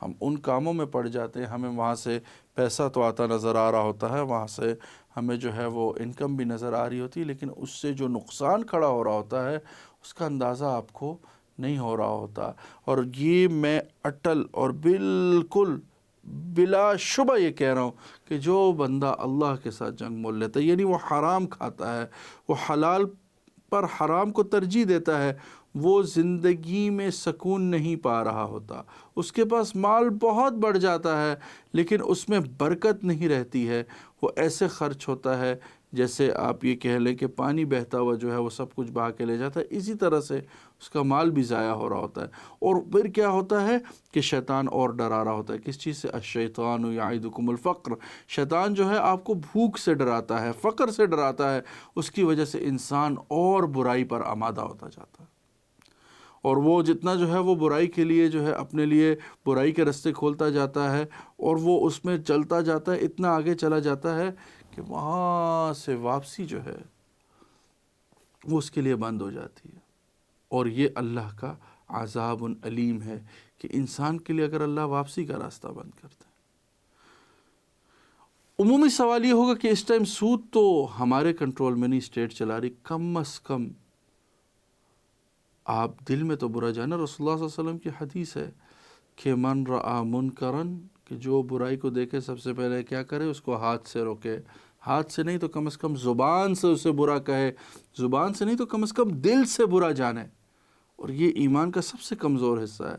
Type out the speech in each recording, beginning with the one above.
ہم ان کاموں میں پڑ جاتے ہیں، ہمیں وہاں سے پیسہ تو آتا نظر آ رہا ہوتا ہے، وہاں سے ہمیں جو ہے وہ انکم بھی نظر آ رہی ہوتی ہے، لیکن اس سے جو نقصان کھڑا ہو رہا ہوتا ہے اس کا اندازہ آپ کو نہیں ہو رہا ہوتا۔ اور یہ میں اٹل اور بالکل بلا شبہ یہ کہہ رہا ہوں کہ جو بندہ اللہ کے ساتھ جنگ مول لیتا ہے، یعنی وہ حرام کھاتا ہے، وہ حلال پر حرام کو ترجیح دیتا ہے، وہ زندگی میں سکون نہیں پا رہا ہوتا۔ اس کے پاس مال بہت بڑھ جاتا ہے لیکن اس میں برکت نہیں رہتی ہے، وہ ایسے خرچ ہوتا ہے جیسے آپ یہ کہہ لیں کہ پانی بہتا ہوا جو ہے وہ سب کچھ بہا کے لے جاتا ہے، اسی طرح سے اس کا مال بھی ضائع ہو رہا ہوتا ہے۔ اور پھر کیا ہوتا ہے کہ شیطان اور ڈرا رہا ہوتا ہے، کس چیز سے؟ الشیطان یعدکم الفقر، شیطان جو ہے آپ کو بھوک سے ڈراتا ہے، فقر سے ڈراتا ہے، اس کی وجہ سے انسان اور برائی پر آمادہ ہوتا جاتا ہے، اور وہ جتنا جو ہے وہ برائی کے لیے جو ہے اپنے لیے برائی کے رستے کھولتا جاتا ہے اور وہ اس میں چلتا جاتا ہے، اتنا آگے چلا جاتا ہے کہ وہاں سے واپسی جو ہے وہ اس کے لیے بند ہو جاتی ہے۔ اور یہ اللہ کا عذاب علیم ہے کہ انسان کے لیے اگر اللہ واپسی کا راستہ بند کرتا ہے۔ عمومی سوال یہ ہوگا کہ اس ٹائم سود تو ہمارے کنٹرول میں نہیں، اسٹیٹ چلا رہی، کم از کم آپ دل میں تو برا جانا۔ رسول اللہ صلی اللہ علیہ وسلم کی حدیث ہے کہ من رآ منکرن، کہ جو برائی کو دیکھے سب سے پہلے کیا کرے؟ اس کو ہاتھ سے روکے، ہاتھ سے نہیں تو کم از کم زبان سے اسے برا کہے، زبان سے نہیں تو کم از کم دل سے برا جانے۔ اور یہ ایمان کا سب سے کمزور حصہ ہے۔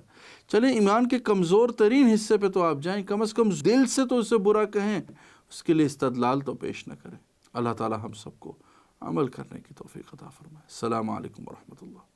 چلیں ایمان کے کمزور ترین حصے پہ تو آپ جائیں، کم از کم دل سے تو اسے برا کہیں، اس کے لیے استدلال تو پیش نہ کریں۔ اللہ تعالی ہم سب کو عمل کرنے کی توفیق عطا فرمائے۔ السلام علیکم ورحمۃ اللہ۔